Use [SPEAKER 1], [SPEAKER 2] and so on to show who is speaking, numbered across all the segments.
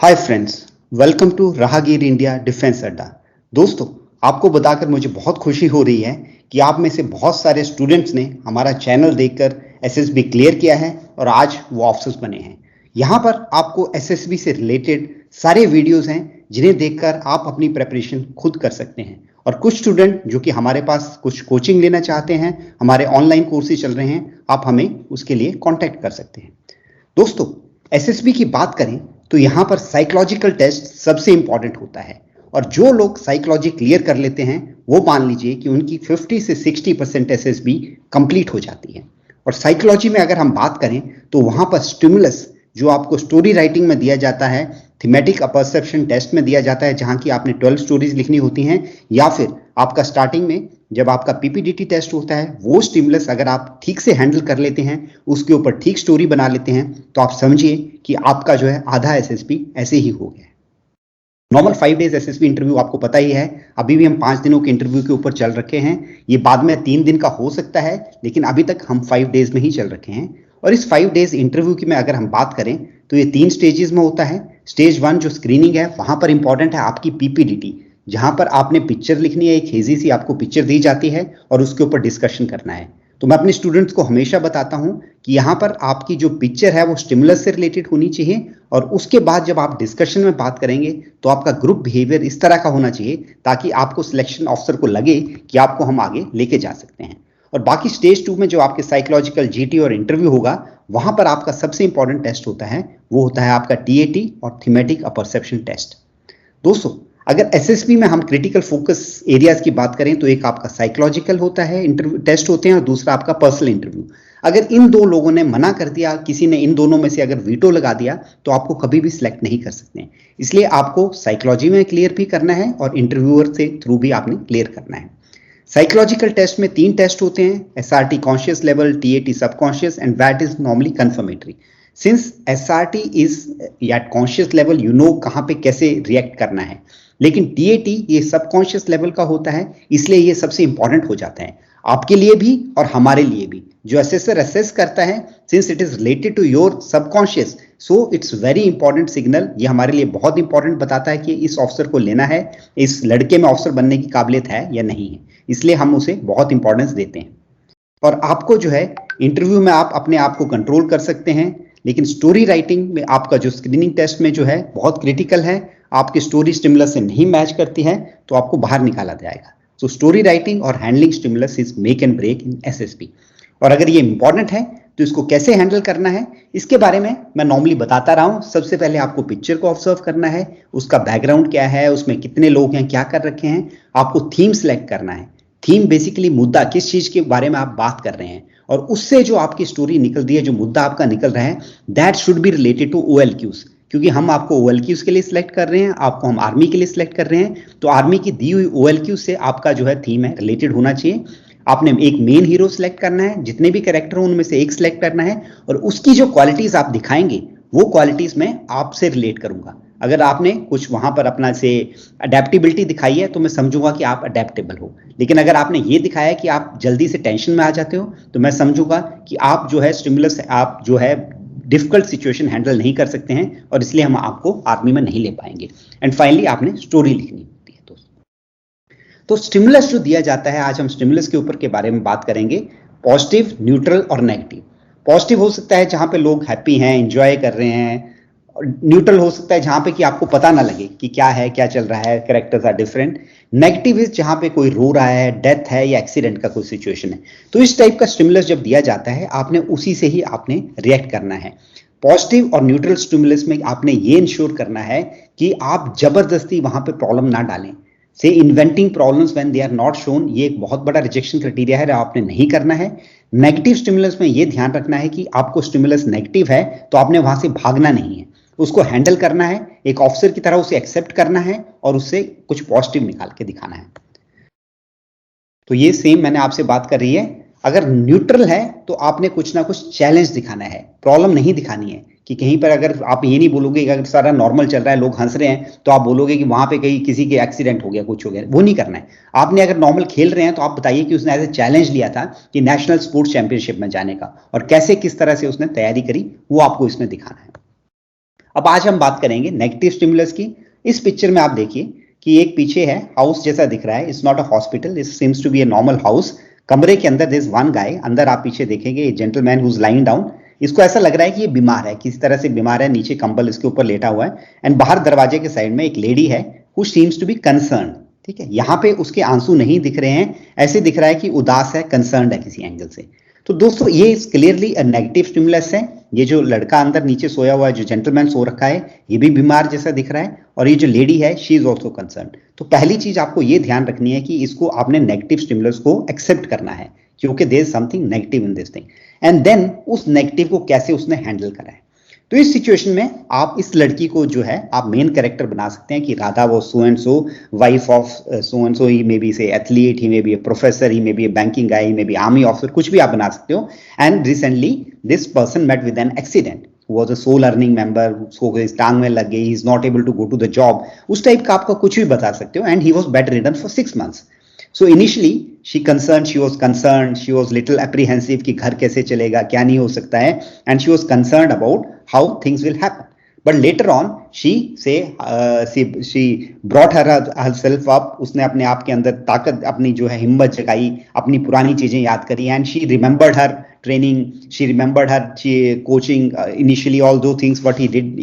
[SPEAKER 1] Hi friends, welcome to राहगीर India defence अड्डा। दोस्तों, आपको बताकर मुझे बहुत खुशी हो रही है कि आप में से बहुत सारे स्टूडेंट्स ने हमारा चैनल देखकर एसएसबी क्लियर किया है और आज वो ऑफिसर्स बने हैं। यहाँ पर आपको एसएसबी से रिलेटेड सारे वीडियोस हैं जिन्हें देखकर आप अपनी प्रेपरेशन खुद कर सकते हैं। और कुछ स्टूडेंट जो कि हमारे पास कुछ कोचिंग लेना चाहते हैं, हमारे ऑनलाइन कोर्सेज चल रहे हैं, आप हमें उसके लिए कॉन्टैक्ट कर सकते हैं। दोस्तों, एसएसबी की बात करें तो यहां पर साइकोलॉजिकल टेस्ट सबसे इंपॉर्टेंट होता है और जो लोग साइकोलॉजी क्लियर कर लेते हैं वो मान लीजिए कि उनकी 50 से 60% एसएसबी कंप्लीट हो जाती है। और साइकोलॉजी में अगर हम बात करें तो वहां पर स्टिमुलस जो आपको स्टोरी राइटिंग में दिया जाता है, थीमेटिक अपरसेप्शन टेस्ट में दिया जाता है जहां की आपने 12 स्टोरीज लिखनी होती हैं, या फिर आपका स्टार्टिंग में जब आपका पीपीडीटी टेस्ट होता है वो स्टिमुलस अगर आप ठीक से हैंडल कर लेते हैं, उसके ऊपर ठीक स्टोरी बना लेते हैं, तो आप समझिए कि आपका जो है आधा एसएसबी ऐसे ही हो गया है। नॉर्मल 5 डेज एसएसबी इंटरव्यू आपको पता ही है, अभी भी हम 5 दिनों के इंटरव्यू के ऊपर चल रखे हैं। ये बाद में 3 दिन का हो सकता है, लेकिन अभी तक हम 5 डेज में ही चल रखे हैं। और इस 5 डेज इंटरव्यू की में अगर हम बात करें तो ये 3 स्टेजेस में होता है। स्टेज 1 जो स्क्रीनिंग है वहां पर इंपॉर्टेंट है आपकी पीपीडीटी, जहां पर आपने पिक्चर लिखनी है, एक हेजी सी आपको पिक्चर दी जाती है और उसके ऊपर डिस्कशन करना है। तो मैं अपने स्टूडेंट्स को हमेशा बताता हूं कि यहां पर आपकी जो पिक्चर है वो स्टिमुलस से रिलेटेड होनी चाहिए, और उसके बाद जब आप डिस्कशन में बात करेंगे तो आपका ग्रुप बिहेवियर इस तरह का होना चाहिए ताकि आपको सिलेक्शन ऑफिसर को लगे कि आपको हम आगे लेके जा सकते हैं। और बाकी स्टेज 2 में जो आपके साइकोलॉजिकल जीटी और इंटरव्यू होगा, वहां पर आपका सबसे इंपॉर्टेंट टेस्ट होता है, वो होता है आपका टीएटी और थीमेटिक अपरसेप्शन टेस्ट। दोस्तों, अगर एसएसबी में हम क्रिटिकल फोकस एरियाज की बात करें तो एक आपका साइकोलॉजिकल होता है इंटरव्यू टेस्ट होते हैं और दूसरा आपका पर्सनल इंटरव्यू। अगर इन दो लोगों ने मना कर दिया, किसी ने इन दोनों में से अगर वीटो लगा दिया, तो आपको कभी भी सिलेक्ट नहीं कर सकते। इसलिए आपको साइकोलॉजी में क्लियर भी करना है और इंटरव्यूअर से थ्रू भी आपने क्लियर करना है। साइकोलॉजिकल टेस्ट में 3 टेस्ट होते हैं, SRT conscious level, TAT subconscious and that is normally confirmatory. Since SRT is at conscious level, you know कहां पे कैसे रिएक्ट करना है, लेकिन टीएटी ये सबकॉन्शियस लेवल का होता है, इसलिए ये सबसे इंपॉर्टेंट हो जाता है आपके लिए भी और हमारे लिए भी। जो असेसर असेस करता है, since it is related to your subconscious, so it's very important signal. ये हमारे लिए बहुत इंपॉर्टेंट बताता है कि इस ऑफिसर को लेना है, इस लड़के में ऑफिसर बनने की काबिलियत है या नहीं है, इसलिए हम उसे बहुत इंपॉर्टेंस देते हैं। और आपको जो है इंटरव्यू में आप अपने आप को कंट्रोल कर सकते हैं, लेकिन स्टोरी राइटिंग में आपका जो स्क्रीनिंग टेस्ट में जो है बहुत क्रिटिकल है। आपकी स्टोरी स्टिमुलस से नहीं मैच करती है तो आपको बाहर निकाला जाएगा। सो स्टोरी राइटिंग और handling stimulus is make and break in SSB. और अगर ये इंपॉर्टेंट है तो इसको कैसे हैंडल करना है, इसके बारे में मैं नॉर्मली बताता रहा हूं। सबसे पहले आपको पिक्चर को ऑब्जर्व करना है, उसका बैकग्राउंड क्या है, उसमें कितने लोग हैं, क्या कर रखे हैं। आपको थीम सेलेक्ट करना है। थीम बेसिकली मुद्दा, किस चीज के बारे में आप बात कर रहे हैं, और उससे जो आपकी स्टोरी निकल रही है, जो मुद्दा आपका निकल रहा है, that should be related to OLQs. क्योंकि हम आपको ओएलक्यूज के लिए सिलेक्ट कर रहे हैं, आपको हम आर्मी के लिए सिलेक्ट कर रहे हैं, तो आर्मी की दी हुई ओएलक्यू से आपका जो है थीम है रिलेटेड होना चाहिए। आपने एक मेन हीरो सिलेक्ट करना है, जितने भी कैरेक्टर हो उनमें से एक सिलेक्ट करना है, और उसकी जो क्वालिटीज आप दिखाएंगे वो क्वालिटीज मैं आपसे रिलेट करूंगा। अगर आपने कुछ वहां पर अपना से अडेप्टेबिलिटी दिखाई है तो मैं समझूंगा कि आप अडेप्टेबल हो, लेकिन अगर आपने ये दिखाया कि आप जल्दी से टेंशन में आ जाते हो तो मैं समझूंगा कि आप जो है स्टिमुलस, आप जो है डिफिकल्ट सिचुएशन हैंडल नहीं कर सकते हैं, और इसलिए हम आपको आर्मी में नहीं ले पाएंगे। एंड फाइनली आपने स्टोरी लिखनी होती है। तो स्टिमुलस जो दिया जाता है, आज हम स्टिमुलस के ऊपर के बारे में बात करेंगे, पॉजिटिव, न्यूट्रल और नेगेटिव। पॉजिटिव हो सकता है जहां पे लोग हैप्पी हैं, एंजॉय कर रहे हैं। न्यूट्रल हो सकता है जहां पे कि आपको पता ना लगे कि क्या है, क्या चल रहा है, characters are different. Negative is जहां पे कोई रो रहा है, डेथ है या एक्सीडेंट का कोई सिचुएशन है। तो इस टाइप का स्टिमुलस जब दिया जाता है, आपने उसी से ही आपने रिएक्ट करना है। पॉजिटिव और न्यूट्रल स्टिमुलस में आपने ये इंश्योर करना है कि आप जबरदस्ती वहां पे प्रॉब्लम ना डालें। Say inventing problems when they are not shown, ये एक बहुत बड़ा रिजेक्शन क्राइटेरिया है, आपने नहीं करना है। नेगेटिव स्टिमुलस में ये ध्यान रखना है कि आपको स्टिमुलस नेगेटिव है तो आपने वहां से भागना नहीं है, उसको हैंडल करना है, एक ऑफिसर की तरह उसे एक्सेप्ट करना है और उससे कुछ पॉजिटिव निकाल के दिखाना है। तो ये सेम मैंने आपसे बात कर रही है। अगर न्यूट्रल है तो आपने कुछ ना कुछ चैलेंज दिखाना है, प्रॉब्लम नहीं दिखानी है। कि कहीं पर अगर आप ये नहीं बोलोगे कि अगर सारा नॉर्मल चल रहा है, लोग हंस रहे हैं, तो आप बोलोगे कि वहां पे कहीं किसी के एक्सीडेंट हो गया, कुछ हो गया, वो नहीं करना है। आपने अगर नॉर्मल खेल रहे हैं तो आप बताइए कि उसने ऐसे चैलेंज लिया था कि नेशनल स्पोर्ट्स चैंपियनशिप में जाने का, और कैसे किस तरह से उसने तैयारी करी, वो आपको इसमें दिखाना है। अब आज हम बात करेंगे नेगेटिव स्टिमुलस की। इस पिक्चर में आप देखिए कि एक पीछे है, हाउस जैसा दिख रहा है। It's not a hospital, this seems to be a normal house. कमरे के अंदर दिस वन गाय, अंदर आप पीछे देखेंगे ए gentleman who is lying down. इसको ऐसा लग रहा है कि ये बीमार है, किसी तरह से बीमार है, नीचे कंबल इसके ऊपर लेटा हुआ है। एंड बाहर दरवाजे के साइड में एक लेडी है who seems to be concern. ठीक है, यहां पे उसके आंसू नहीं दिख रहे हैं, ऐसे दिख रहा है कि उदास है, कंसर्न है किसी एंगल से। तो दोस्तों ये क्लियरली अ नेगेटिव स्टिमुलस है। ये जो लड़का अंदर नीचे सोया हुआ है, जो जेंटलमैन सो रखा है, ये भी बीमार जैसा दिख रहा है। और ये जो लेडी है, शी इज ऑल्सो कंसर्न। तो पहली चीज आपको ये ध्यान रखनी है कि इसको आपने नेगेटिव स्टिमुलस को एक्सेप्ट करना है, क्योंकि there is something negative in this thing. And then उस नेगेटिव को कैसे उसने हैंडल करा है। तो इस सिचुएशन में आप इस लड़की को जो है आप मेन कैरेक्टर बना सकते हैं कि राधा वो so and so, wife of so and so, he may be say athlete, he may be a professor, he may be a banking guy, he may be army officer, कुछ भी आप बना सकते हो। And recently this person met with an accident, was a sole earning member, उसको इस टांग में लग गई, he is not able to go to the job, उस टाइप का आपका कुछ भी बता सकते हो। and he was bedridden for 6 months. So initially she was little apprehensive कि घर कैसे चलेगा, क्या नहीं हो सकता है, and she was concerned about how things will happen. But later on she brought herself up, उसने अपने आप के अंदर ताकत, अपनी जो है हिम्मत जगाई, अपनी पुरानी चीजें याद करी। and she remembered her training, she remembered her coaching, initially all those things what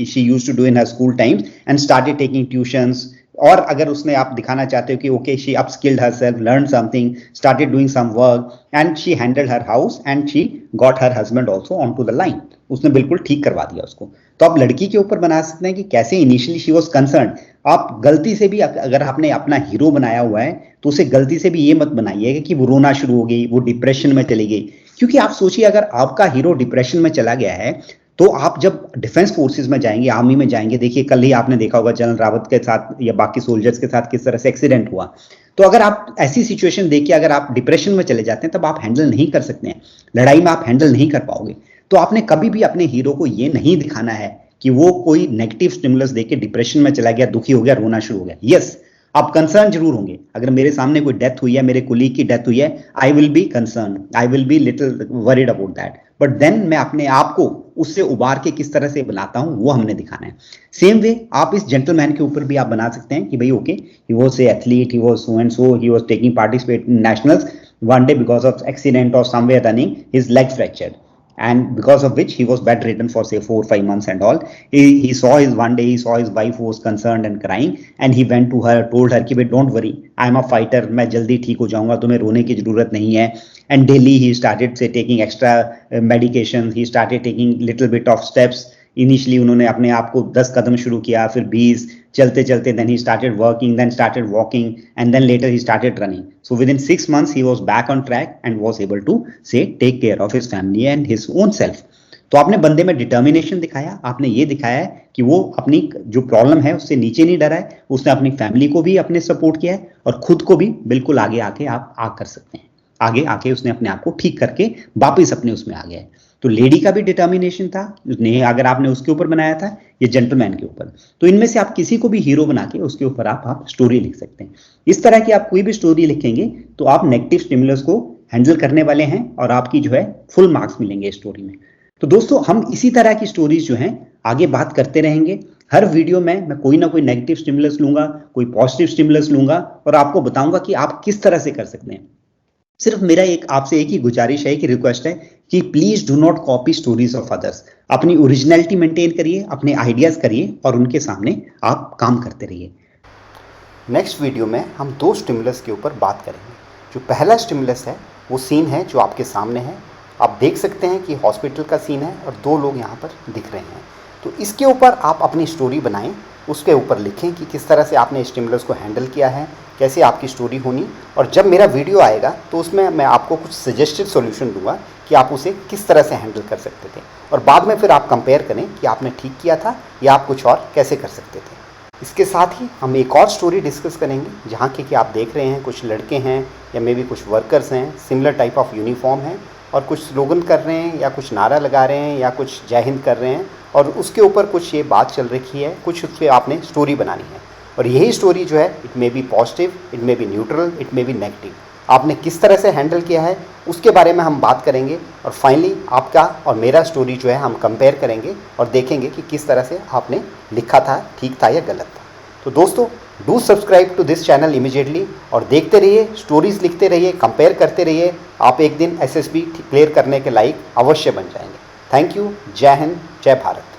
[SPEAKER 1] she used to do in her school times, and started taking tuitions. और अगर उसने आप दिखाना चाहते हो कि okay she upskilled herself, learn something, started doing some work, and she handled her house, and she got her husband also on to the line. उसने बिल्कुल ठीक करवा दिया उसको। तो आप लड़की के ऊपर बना सकते हैं कि कैसे इनिशियली शी वाज कंसर्न। आप गलती से भी अगर आपने अपना हीरो बनाया हुआ है तो उसे गलती से भी ये मत बनाइएगा कि वो रोना शुरू हो गई, वो डिप्रेशन में चली गई। क्योंकि आप सोचिए अगर आपका हीरो डिप्रेशन में चला गया है तो आप जब डिफेंस फोर्सेस में जाएंगे, आर्मी में जाएंगे, देखिए कल ही आपने देखा होगा जनरल रावत के साथ या बाकी सोल्जर्स के साथ किस तरह से एक्सीडेंट हुआ। तो अगर आप ऐसी सिचुएशन देखिए, अगर आप डिप्रेशन में चले जाते हैं तब आप हैंडल नहीं कर सकते हैं, लड़ाई में आप हैंडल नहीं कर पाओगे। तो आपने कभी भी अपने हीरो को ये नहीं दिखाना है कि वो कोई नेगेटिव स्टिमुलस देके डिप्रेशन में चला गया, दुखी हो गया, रोना शुरू हो गया। यस, आप कंसर्न जरूर होंगे। अगर मेरे सामने कोई डेथ हुई है, मेरे कुलीग की डेथ हुई है, I will be concern, I will be little worried about that, but then मैं अपने आप को उससे उबार के किस तरह से बनाता हूं वो हमने दिखाना है। सेम वे आप इस जेंटलमैन के ऊपर भी आप बना सकते हैं कि भाई okay, he was a athlete, he was so and so, he was taking participate in nationals, one day because of accident और somewhere running his leg fractured, and because of which he was bedridden for say 4-5 months and all. He saw his one day, he saw his wife who was concerned and crying, and he went to her, told her कि don't worry, I am a fighter, मैं जल्दी ठीक हो जाऊंगा, तुम्हें रोने की जरूरत नहीं है। And daily he started say taking extra medication, he started taking little bit of steps. Initially उन्होंने अपने आप को 10 कदम शुरू किया, फिर 20, चलते चलते then he started working, then started walking, and then later he started running. So within 6 months he was back on track and was able to say take care of his family and his own self. तो आपने बंदे में determination दिखाया, आपने ये दिखाया है कि वो अपनी जो प्रॉब्लम है उससे नीचे नहीं डरा है, उसने अपनी फैमिली को भी अपने सपोर्ट किया है और खुद को भी बिल्कुल आगे आके आप कर सकते हैं। आगे आके उसने अपने आप को ठीक करके वापिस अपने उसमें आ गया है। तो लेडी का भी डिटर्मिनेशन था, उसने अगर आपने उसके ऊपर बनाया था, ये जेंटलमैन के ऊपर। तो इनमें से आप किसी को भी हीरो बना के उसके ऊपर आप स्टोरी लिख सकते हैं। इस तरह की आप कोई भी स्टोरी लिखेंगे तो आप नेगेटिव स्टिमुलस को हैंडल करने वाले हैं और आपकी जो है फुल मार्क्स मिलेंगे स्टोरी में। तो दोस्तों हम इसी तरह की स्टोरीज जो हैं आगे बात करते रहेंगे। हर वीडियो में मैं कोई ना कोई नेगेटिव स्टिमुलस लूंगा, कोई पॉजिटिव स्टिमुलस लूंगा और आपको बताऊंगा कि आप किस तरह से कर सकते हैं। सिर्फ मेरा आपसे एक ही गुजारिश है, कि रिक्वेस्ट है कि please do not copy stories of others. अपनी ओरिजिनलिटी मेंटेन करिए, अपने आइडियाज करिए और उनके सामने आप काम करते रहिए। नेक्स्ट वीडियो में हम 2 स्टिमुलस के ऊपर बात करेंगे। जो पहला स्टिमुलस है वो सीन है जो आपके सामने है। आप देख सकते हैं कि हॉस्पिटल का सीन है और 2 लोग यहाँ पर दिख रहे हैं। तो इसके ऊपर आप अपनी स्टोरी बनाएं, उसके ऊपर लिखें कि किस तरह से आपने स्टिमुलस को हैंडल किया है, कैसे आपकी स्टोरी होनी। और जब मेरा वीडियो आएगा तो उसमें मैं आपको कुछ सजेस्टेड सॉल्यूशन दूंगा कि आप उसे किस तरह से हैंडल कर सकते थे, और बाद में फिर आप कंपेयर करें कि आपने ठीक किया था या आप कुछ और कैसे कर सकते थे। इसके साथ ही हम एक और स्टोरी डिस्कस करेंगे जहाँ कि आप देख रहे हैं कुछ लड़के हैं या मे बी कुछ वर्कर्स हैं, सिमिलर टाइप ऑफ यूनिफॉर्म हैं और कुछ स्लोगन कर रहे हैं या कुछ नारा लगा रहे हैं या कुछ जय हिंद कर रहे हैं, और उसके ऊपर कुछ ये बात चल रखी है, कुछ उस पर आपने स्टोरी बनानी है। और यही स्टोरी जो है it may be positive, it may be neutral, it may be negative. आपने किस तरह से हैंडल किया है उसके बारे में हम बात करेंगे और फाइनली आपका और मेरा स्टोरी जो है हम कंपेयर करेंगे और देखेंगे कि किस तरह से आपने लिखा था, ठीक था या गलत था। तो दोस्तों, do subscribe to this channel immediately और देखते रहिए, स्टोरीज लिखते रहिए, कंपेयर करते रहिए। आप एक दिन एसएसबी क्लियर करने के लायक अवश्य बन जाएंगे। Thank you. जय हिंद, जय भारत।